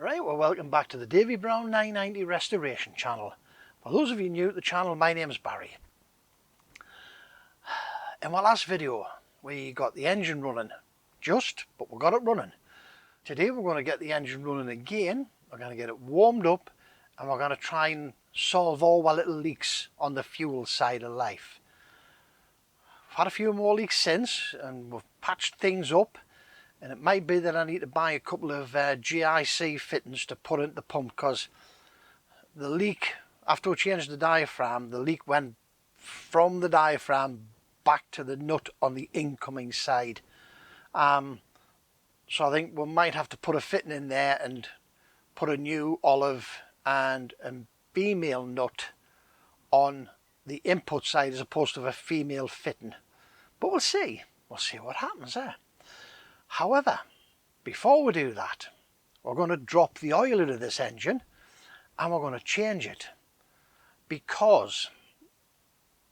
Right, well, welcome back to the Davy Brown 990 Restoration channel. For those of you new to the channel, my name's Barry. In my last video we got the engine running, but we got it running. Today we're going to get the engine running again. We're going to get it warmed up and we're going to try and solve all our little leaks on the fuel side of life. I've had a few more leaks since and we've patched things up. And it might be that I need to buy a couple of GIC fittings to put into the pump, because the leak, after we changed the diaphragm, the leak went from the diaphragm back to the nut on the incoming side. So I think we might have to put a fitting in there and put a new olive and a female nut on the input side as opposed to a female fitting. But we'll see what happens there. However, before we do that, we're going to drop the oil into this engine and we're going to change it, because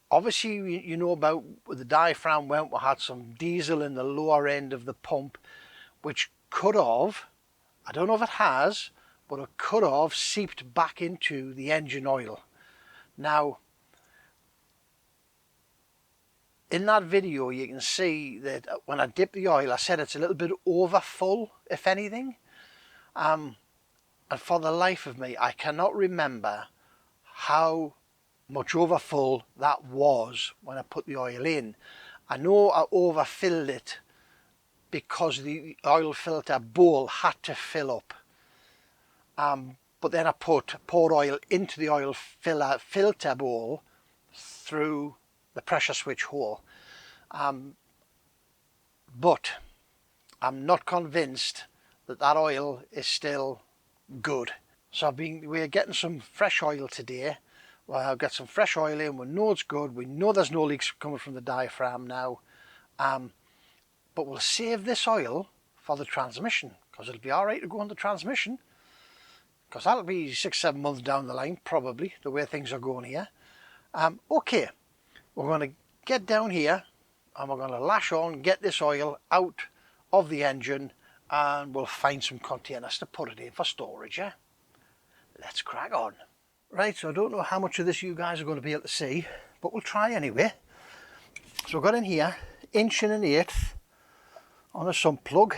obviously you know about where the diaphragm went, we had some diesel in the lower end of the pump which could have, I don't know if it has, but it could have seeped back into the engine oil. Now, in that video you can see that when I dip the oil, I said it's a little bit over full, if anything. And for the life of me, I cannot remember how much over full that was when I put the oil in. I know I overfilled it because the oil filter bowl had to fill up. But then I poured oil into the oil filter bowl through the pressure switch hole, but I'm not convinced that oil is still good. So we're getting some fresh oil today. Well, I've got some fresh oil in, we know it's good, we know there's no leaks coming from the diaphragm now, but we'll save this oil for the transmission, because it'll be alright to go on the transmission, because that'll be 6-7 months down the line probably, the way things are going here. Okay. We're going to get down here and we're going to lash on, get this oil out of the engine, and we'll find some containers to put it in for storage. Yeah? Let's crack on. Right, so I don't know how much of this you guys are going to be able to see, but we'll try anyway. So we've got in here 1 1/8 on a sump plug.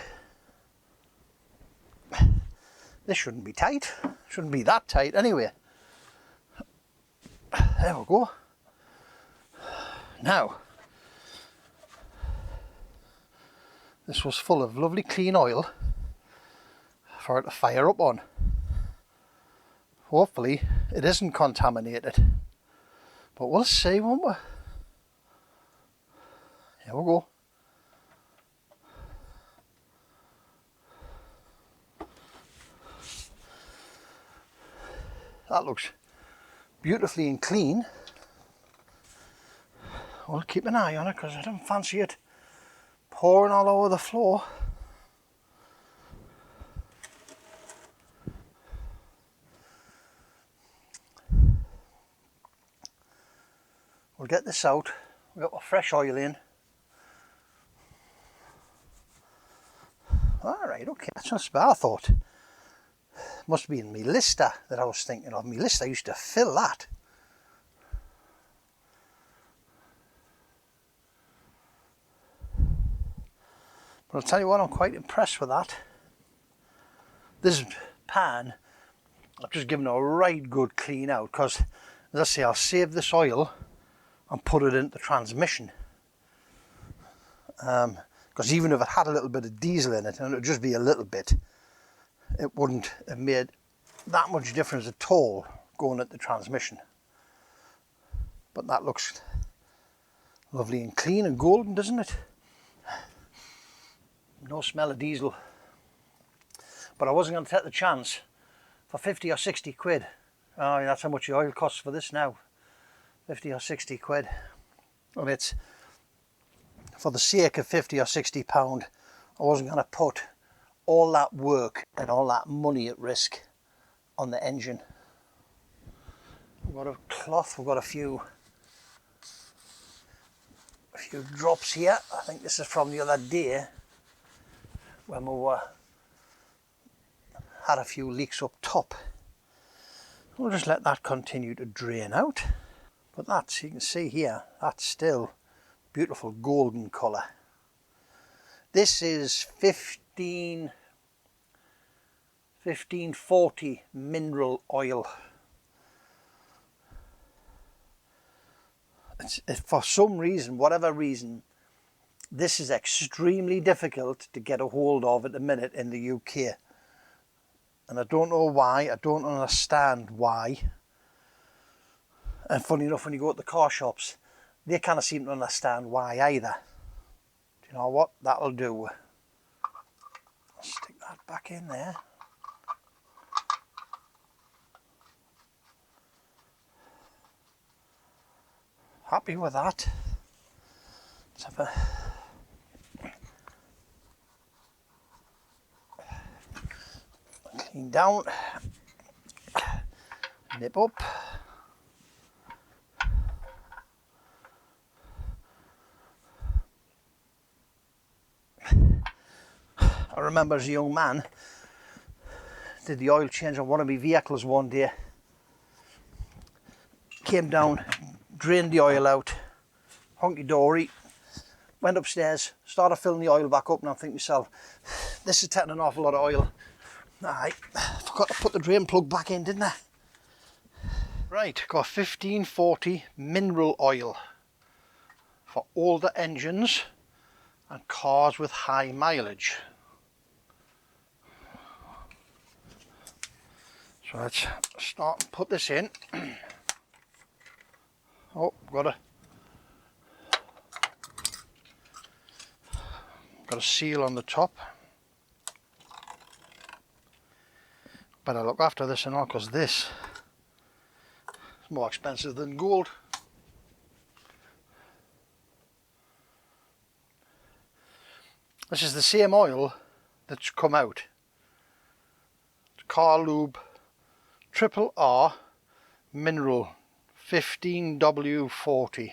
This shouldn't be tight, shouldn't be that tight anyway. There we go. Now, this was full of lovely clean oil for it to fire up on. Hopefully it isn't contaminated, but we'll see, won't we? Here we go. That looks beautifully and clean. We'll keep an eye on it, because I don't fancy it pouring all over the floor. We'll get this out. We've got our fresh oil in. Alright, okay, that's not so bad. I thought it must have been my lister that I was thinking of. My lister used to fill that. But I'll tell you what, I'm quite impressed with that. This pan, I've just given it a right good clean out, because, as I say, I'll save this oil and put it into the transmission. Because even if it had a little bit of diesel in it, and it would just be a little bit, it wouldn't have made that much difference at all going at the transmission. But that looks lovely and clean and golden, doesn't it? No smell of diesel. But I wasn't going to take the chance for 50 or 60 quid. Oh, that's how much the oil costs for this now. 50 or 60 quid. And it's for the sake of 50 or 60 pound. I wasn't going to put all that work and all that money at risk on the engine. We've got a cloth, we've got a few drops here. I think this is from the other day when we were had a few leaks up top. We'll just let that continue to drain out. But that's, you can see here, that's still beautiful golden colour. This is 1540 mineral oil. It's for some reason, whatever reason, this is extremely difficult to get a hold of at the minute in the UK. And I don't know why, I don't understand why. And funny enough, when you go to the car shops, they kind of seem to understand why either. Do you know what? That'll do. I'll stick that back in there. Happy with that. Let's have a clean down, nip up. I remember as a young man, did the oil change on one of my vehicles one day. Came down, drained the oil out, honky-dory, went upstairs, started filling the oil back up, and I'm thinking to myself, this is taking an awful lot of oil. I forgot to put the drain plug back in, didn't I? Right, got 1540 mineral oil for older engines and cars with high mileage. So let's start and put this in. Oh, got a seal on the top. Better look after this and all, because this is more expensive than gold. This is the same oil that's come out. Car Lube Triple R Mineral 15W40.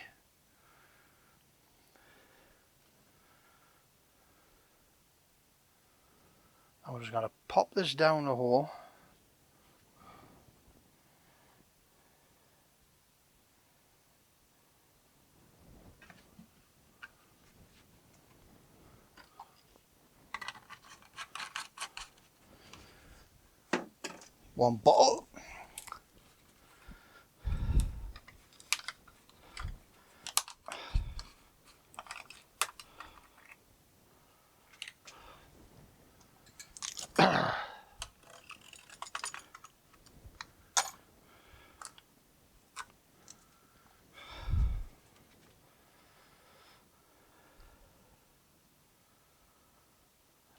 I'm just going to pop this down the hole. One bottle.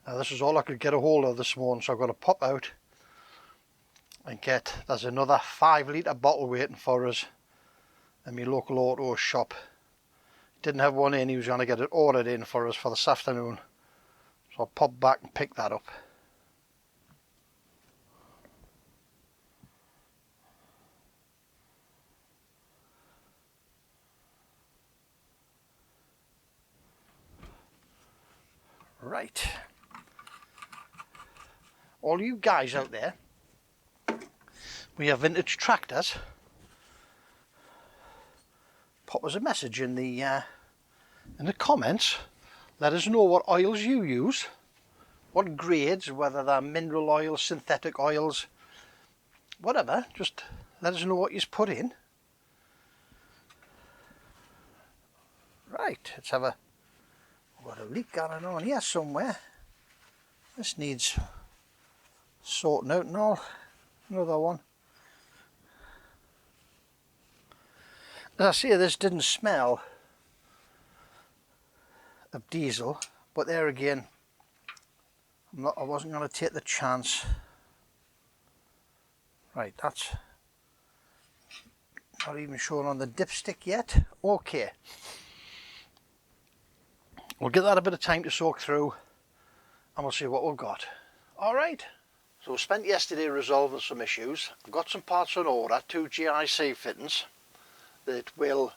Now this is all I could get a hold of this morning, so I've got to pop out and get, there's another 5 litre bottle waiting for us in my local auto shop. Didn't have one in, he was going to get it ordered in for us for this afternoon. So I'll pop back and pick that up. Right. All you guys out there, we have vintage tractors, pop us a message in the comments. Let us know what oils you use, what grades, whether they're mineral oils, synthetic oils, whatever. Just let us know what you've put in. Right, let's have a, got a leak going on here somewhere. This needs sorting out and all. Another one. As I say, this didn't smell of diesel, but there again, I wasn't going to take the chance. Right, that's not even showing on the dipstick yet. Okay, we'll give that a bit of time to soak through and we'll see what we've got. Alright, so we spent yesterday resolving some issues. I've got some parts on order, 2 GIC fittings that will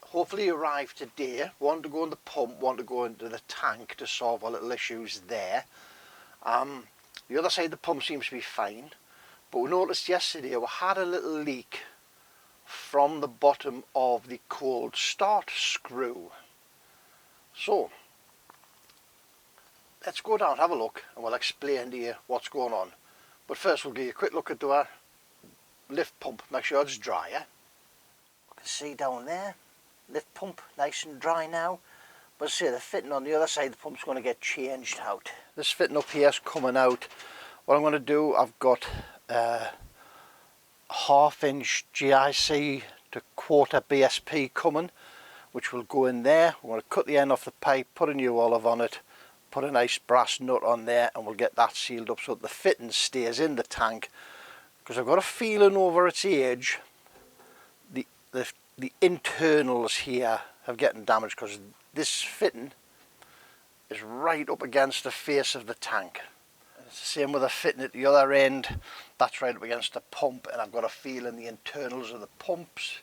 hopefully arrive today. One to go in the pump, one to go into the tank to solve our little issues there. The other side of the pump seems to be fine, but we noticed yesterday we had a little leak from the bottom of the cold start screw. So let's go down, have a look, and we'll explain to you what's going on. But first we'll give you a quick look at our lift pump, make sure it's dry. You can see down there, lift pump nice and dry now. But see, the fitting on the other side of the pump's going to get changed out. This fitting up here is coming out. What I'm going to do, I've got a 1/2 inch GIC to 1/4 BSP coming, which will go in there. We're going to cut the end off the pipe, put a new olive on it, put a nice brass nut on there, and we'll get that sealed up so that the fitting stays in the tank. Because I've got a feeling over its age, the internals here have getting damaged, because this fitting is right up against the face of the tank. And it's the same with the fitting at the other end, that's right up against the pump, and I've got a feeling the internals of the pumps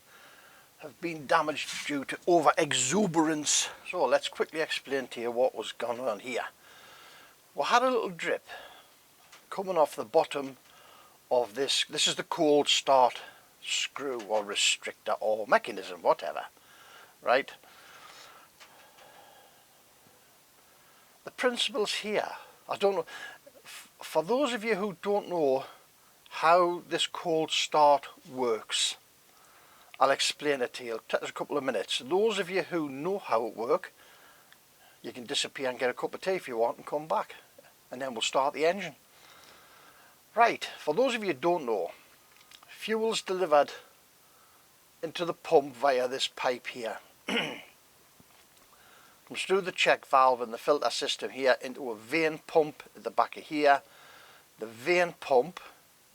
have been damaged due to over exuberance. So let's quickly explain to you what was going on here. We had a little drip coming off the bottom of this. This is the cold start screw or restrictor or mechanism, whatever, right? The principles here, I don't know, for those of you who don't know how this cold start works, I'll explain it to you. It'll take us a couple of minutes. Those of you who know how it works, you can disappear and get a cup of tea if you want and come back, and then we'll start the engine. Right, for those of you who don't know, fuel's delivered into the pump via this pipe here. Comes through the check valve and the filter system here into a vane pump at the back of here. The vane pump,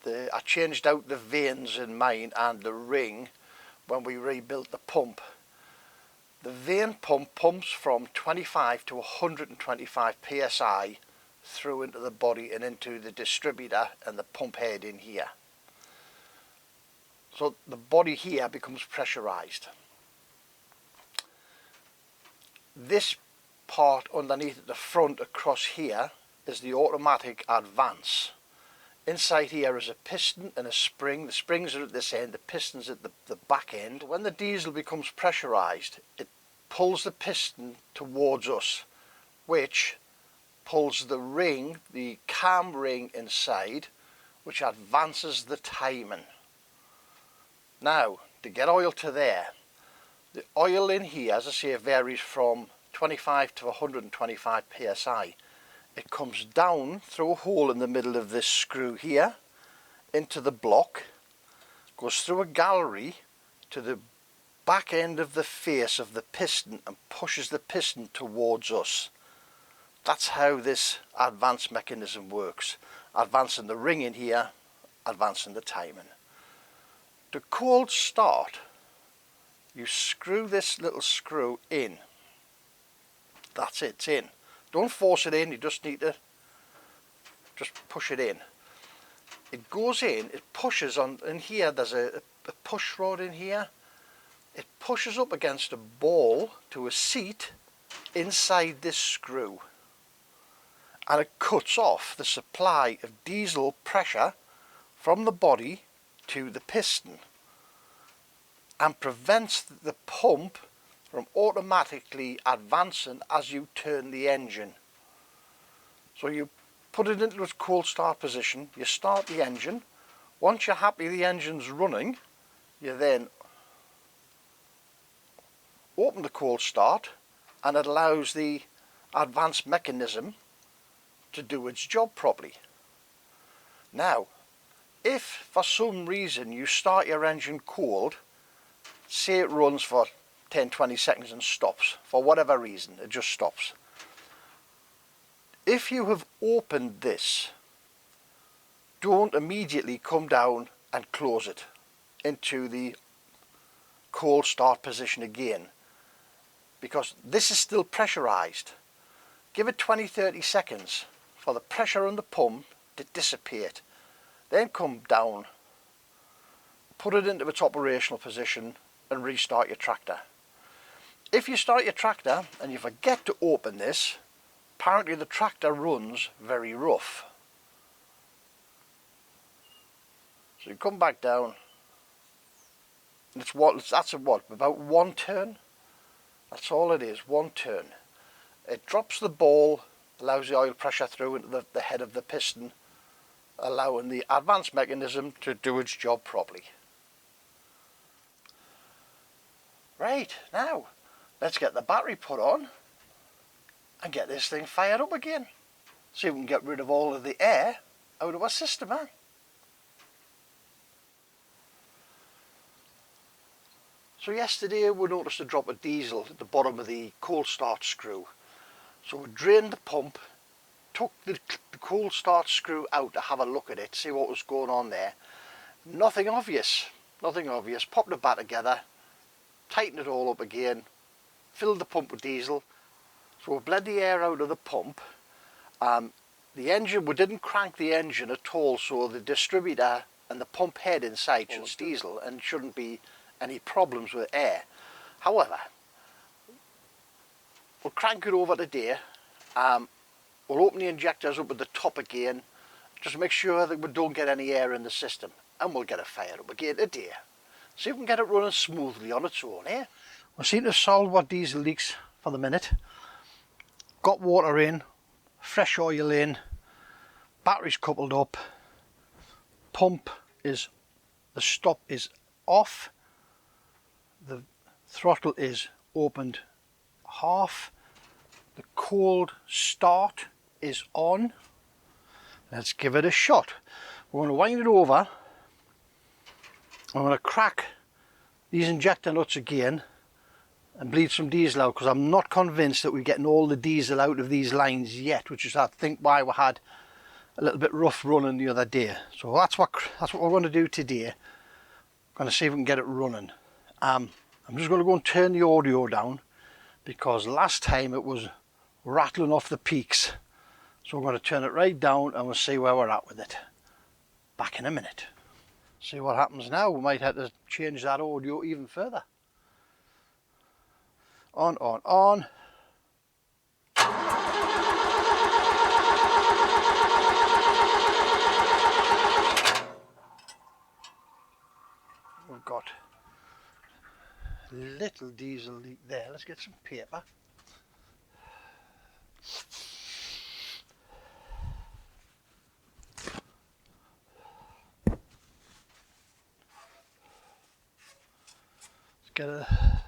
I changed out the vanes in mine and the ring when we rebuilt the pump. The vane pump pumps from 25 to 125 psi through into the body and into the distributor and the pump head in here. So the body here becomes pressurized. This part underneath at the front across here is the automatic advance. Inside here is a piston and a spring. The springs are at this end, the piston's at the back end. When the diesel becomes pressurized, it pulls the piston towards us, which pulls the ring, the cam ring inside, which advances the timing. Now, to get oil to there, the oil in here, as I say, varies from 25 to 125 psi. It comes down through a hole in the middle of this screw here into the block, goes through a gallery to the back end of the face of the piston and pushes the piston towards us. That's how this advance mechanism works. Advancing the ring in here, advancing the timing. To cold start, you screw this little screw in. That's it, it's in. Don't force it in, you just need to just push it in. It goes in, it pushes on, in here there's a push rod in here. It pushes up against a ball to a seat inside this screw. And it cuts off the supply of diesel pressure from the body to the piston and prevents the pump from automatically advancing as you turn the engine. So you put it into its cold start position, you start the engine. Once you're happy the engine's running, you then open the cold start and it allows the advanced mechanism to do its job properly. Now, if for some reason you start your engine cold, say it runs for 10-20 seconds and stops, for whatever reason, it just stops. If you have opened this, don't immediately come down and close it into the cold start position again, because this is still pressurized. Give it 20-30 seconds for the pressure on the pump to dissipate. Then come down, put it into its operational position and restart your tractor. If you start your tractor and you forget to open this, apparently the tractor runs very rough. So you come back down. That's about one turn. That's all it is, one turn. It drops the ball, allows the oil pressure through into the head of the piston, allowing the advanced mechanism to do its job properly. Right, now let's get the battery put on and get this thing fired up again. See if we can get rid of all of the air out of our system, huh? So yesterday we noticed a drop of diesel at the bottom of the cold start screw. So we drained the pump, took the cold start screw out to have a look at it, see what was going on there. Nothing obvious, nothing obvious. Popped it back together, tightened it all up again, filled the pump with diesel. So we bled the air out of the pump. The engine, we didn't crank the engine at all, so the distributor and the pump head inside should diesel and shouldn't be any problems with air. However, we'll crank it over today. We'll open the injectors up at the top again, just make sure that we don't get any air in the system, and we'll get it fired up again today. See if we can get it running smoothly on its own, eh? We seem to have solved our diesel leaks for the minute. Got water in, fresh oil in, battery's coupled up, pump is, the stop is off, the throttle is opened half, the cold start is on. Let's give it a shot. We're going to wind it over. I'm going to crack these injector nuts again and bleed some diesel out, because I'm not convinced that we're getting all the diesel out of these lines yet, which is I think why we had a little bit rough running the other day. So that's what we're going to do today. I'm going to see if we can get it running. I'm just going to go and turn the audio down, because last time it was rattling off the peaks. So we're going to turn it right down and we'll see where we're at with it. Back in a minute. See what happens now. We might have to change that audio even further. On, on, on. We've got a little diesel leak there. Let's get some paper. Let's get a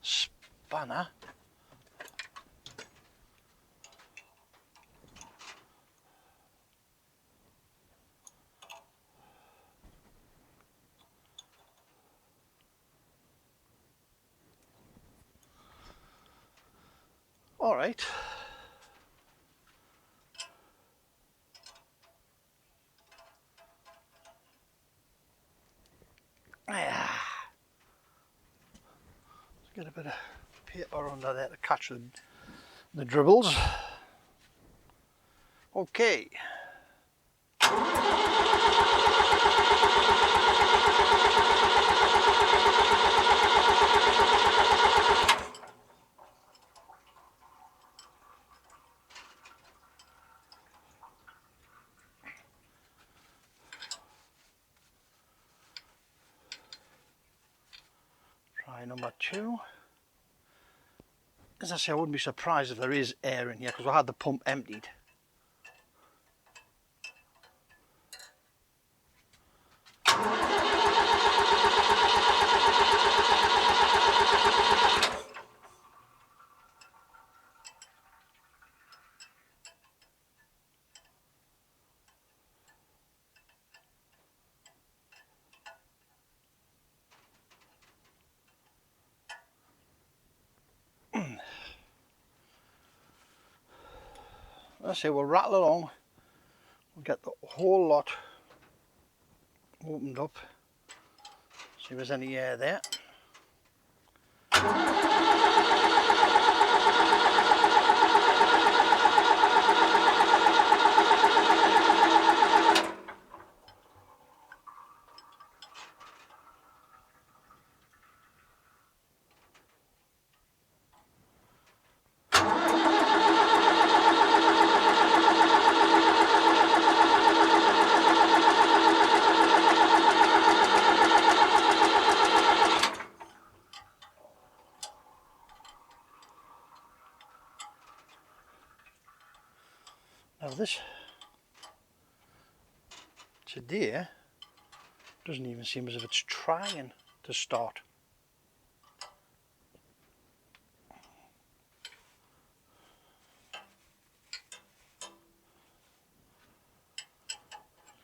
spanner. All right. Let's get a bit of paper under there to catch the dribbles. Okay. Try number 2. As I say, I wouldn't be surprised if there is air in here, because I had the pump emptied. Let's say we'll rattle along. We'll get the whole lot opened up. See if there's any air there. this. Today doesn't even seem as if it's trying to start.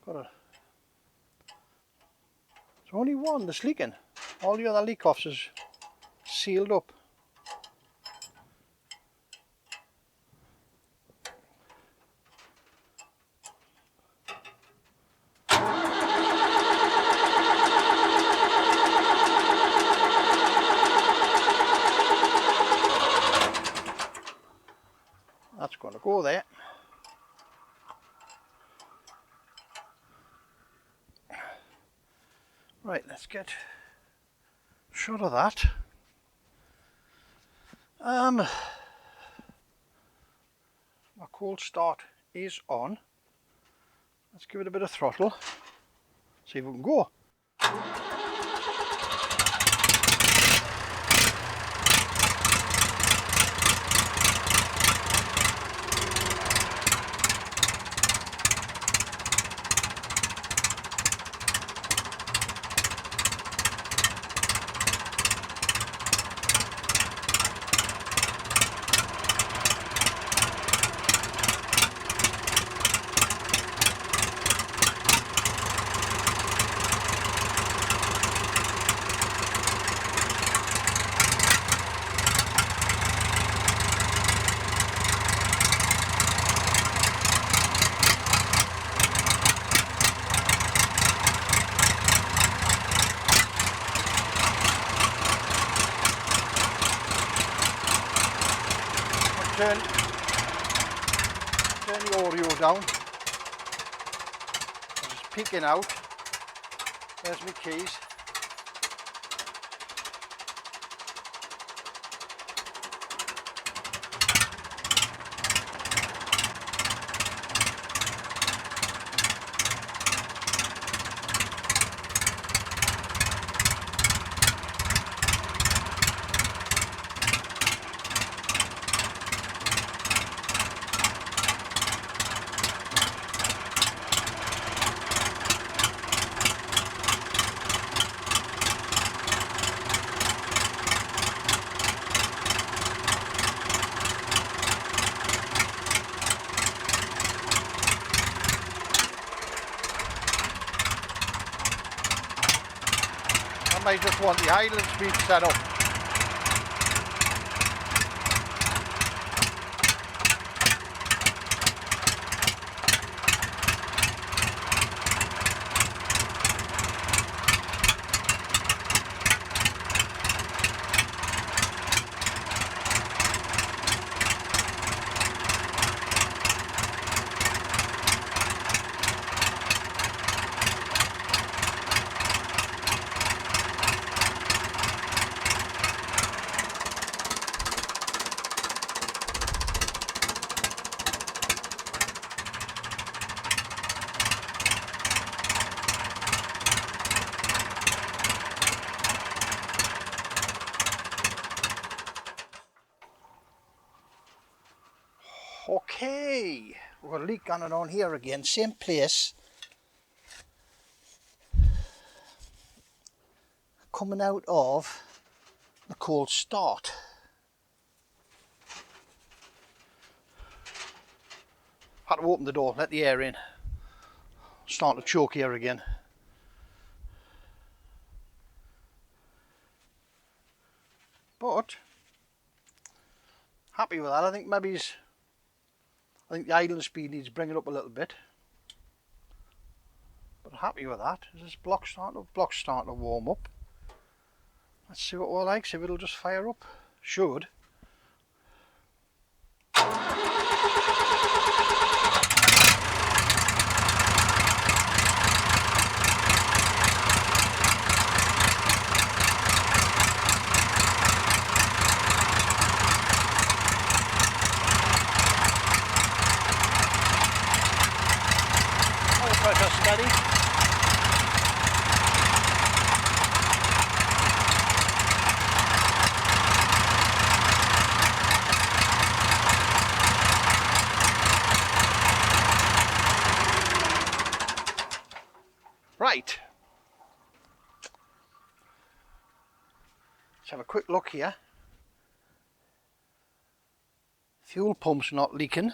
There's only one that's leaking. All the other leak offs is sealed up. That's going to go there. Right, let's get a shot of that. My cold start is on. Let's give it a bit of throttle, see if we can go. Turn the Oreo down. I'm just peeking out. There's my keys. I might just want the idle speed set up. Okay, we've got a leak on and on here again, same place. Coming out of the cold start. Had to open the door, let the air in. Starting to choke here again. But happy with that. I think the idle speed needs bringing up a little bit. But happy with that. Is this block starting to warm up? Let's see what we're like, see if it'll just fire up. Should. Pressure steady. Right. Let's have a quick look here. Fuel pump's not leaking.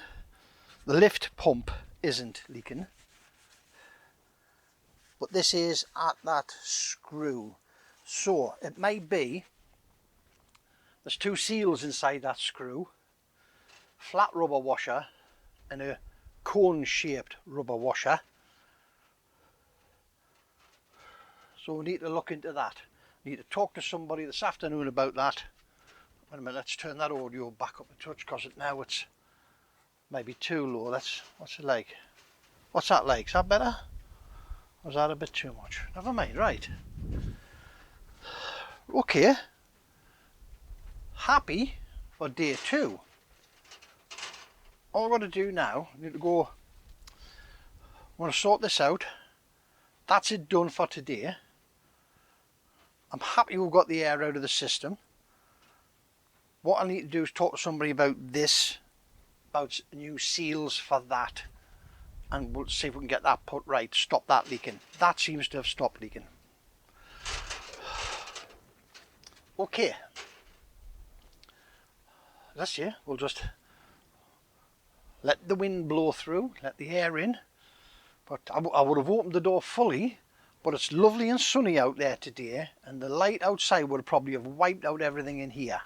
The lift pump isn't leaking. But this is at that screw. So it may be there's two seals inside that screw. Flat rubber washer and a cone shaped rubber washer. So we need to look into that. We need to talk to somebody this afternoon about that. Wait a minute, let's turn that audio back up a touch because now it's maybe too low. What's it like? What's that like? Is that better? Or is that a bit too much? Never mind, right. Okay. Happy for day 2. All we're going to do now, we need to go, I'm going to sort this out. That's it done for today. I'm happy we've got the air out of the system. What I need to do is talk to somebody about this, about new seals for that, and we'll see if we can get that put right, stop that leaking. That seems to have stopped leaking. Okay. This year we'll just let the wind blow through, let the air in. But I would have opened the door fully, but it's lovely and sunny out there today, and the light outside would probably have wiped out everything in here.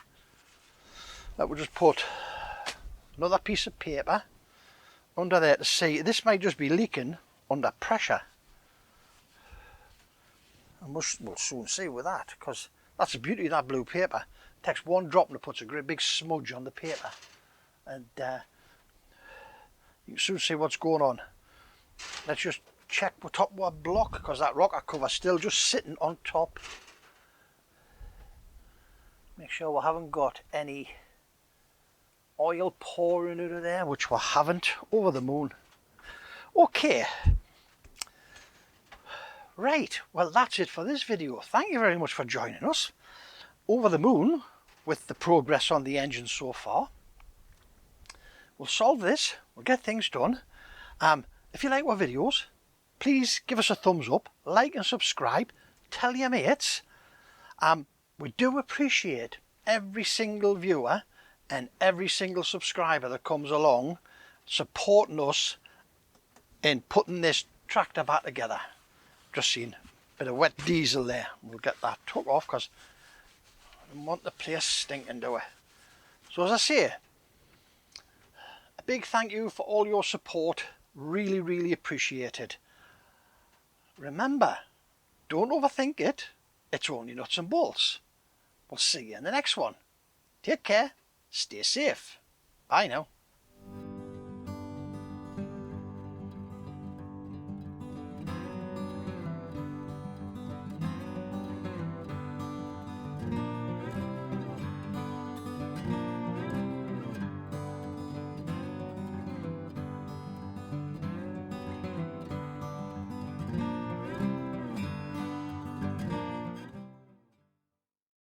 That would just put another piece of paper under there to see. This might just be leaking under pressure. And we'll soon see with that, because that's the beauty of that blue paper. It takes one drop and it puts a great big smudge on the paper. And you can soon see what's going on. Let's just check the top of our block, because that rocker cover's still just sitting on top. Make sure we haven't got any oil pouring out of there, which we haven't. Over the moon. Okay. Right, well that's it for this video. Thank you very much for joining us. Over the moon with the progress on the engine so far. We'll solve this, we'll get things done. If you like our videos, please give us a thumbs up, like and subscribe, tell your mates. We do appreciate every single viewer and every single subscriber that comes along supporting us in putting this tractor back together. Just seen a bit of wet diesel there. We'll get that took off because I don't want the place stinking to it. So as I say, a big thank you for all your support. Really, really appreciated. Remember, don't overthink it. It's only nuts and bolts. We'll see you in the next one. Take care. Stay safe. Bye now.